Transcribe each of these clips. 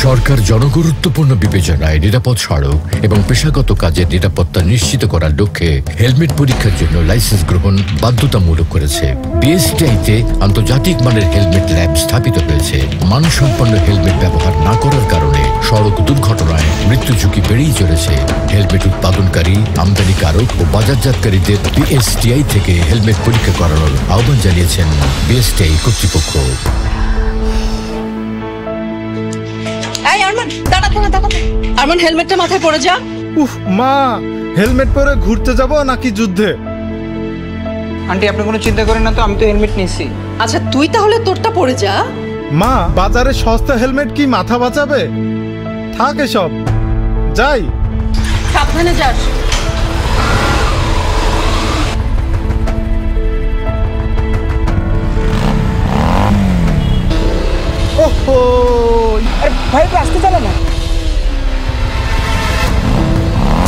সরকার জনগুরুত্বপূর্ণ বিবেচনায় নিরাপদ সড়ক এবং পেশাগত কাজের নিরাপত্তা নিশ্চিত করার লক্ষ্যে হেলমেট পরীক্ষার জন্য লাইসেন্স গ্রহণ বাধ্যতামূলক করেছে। বিএসটিআইতে আন্তর্জাতিক মানের হেলমেট ল্যাব স্থাপিত হয়েছে। মানসম্পন্ন হেলমেট ব্যবহার না করার কারণে সড়ক দুর্ঘটনায় মৃত্যু ঝুঁকি বেড়েই চলেছে। হেলমেট উৎপাদনকারী, আমদানিকারক ও বাজারজাতকারীদের বিএসটিআই থেকে হেলমেট পরীক্ষা করানোর আহ্বান জানিয়েছেন বিএসটিআই কর্তৃপক্ষ। আরমান, হেলমেটটা মাথায় পরে যা। উফ মা, হেলমেট পরে ঘুরতে যাব নাকি যুদ্ধে? আন্টি আপনি কোনো চিন্তা করেন না তো, আমি তো হেলমেট নিয়েছি। আচ্ছা তুই তাহলে তোরটা পরে যা। মা, বাজারে সস্তা হেলমেট কি মাথা বাঁচাবে? থাক এসব, যাই। সাবধানে যাস। ওহো, আরে ভাই আসতে চালা না,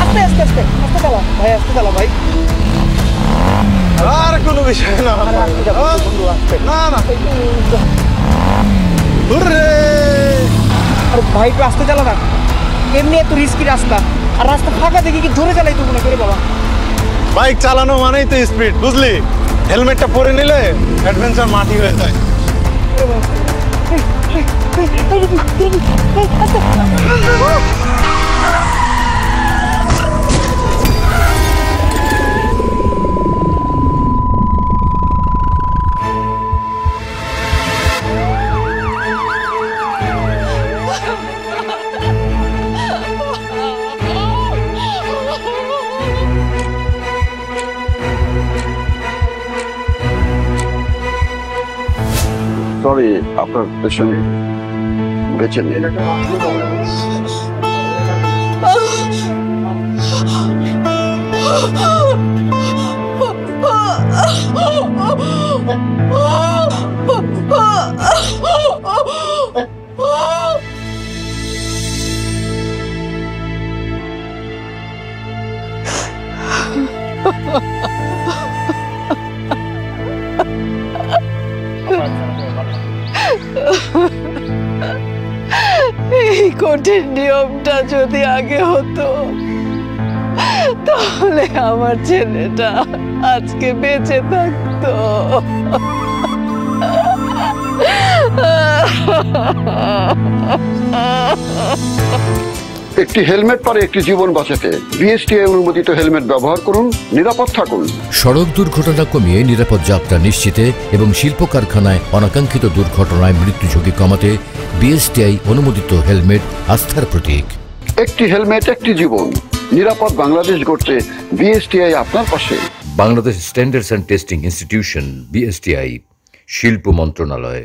আস্তে আস্তে আস্তে আস্তে চালা ভাই, আস্তে চালা ভাই। আর কোনো বিষয় না, না না। আরে ভাই একটু আসতে চালা না, এমনি এত রিস্কি রাস্তা, আর রাস্তা ফাঁকা দেখি কি ধরে চালাই তো মনে করে বাবা। বাইক চালানো মানেই তো স্পিড, বুঝলি? হেলমেটটা পরে নিলে অ্যাডভেঞ্চার মাটি হয়ে যায়। সরি, আপনার পেছনে বেঁচে নেই। এই কঠিন নিয়মটা যদি আগে হতো তাহলে আমার ছেলেটা আজকে বেঁচে থাকতো। একটি হেলমেট পারে একটি জীবন বাঁচাতে। বিএসটিআই অনুমোদিত হেলমেট ব্যবহার করুন, নিরাপদ থাকুন। সড়ক দুর্ঘটনা কমিয়ে নিরাপদ যাত্রা নিশ্চিতে এবং শিল্প কারখানায় অনাকাঙ্ক্ষিত দুর্ঘটনায় মৃত্যু ঝুঁকি কমাতে বিএসটিআই অনুমোদিত হেলমেট আস্থার প্রতীক। একটি হেলমেট একটি জীবন, নিরাপদ বাংলাদেশ গড়তে বিএসটিআই আপনার পাশে। Bangladesh standards and testing institution, BSTI, শিল্প মন্ত্রণালয়।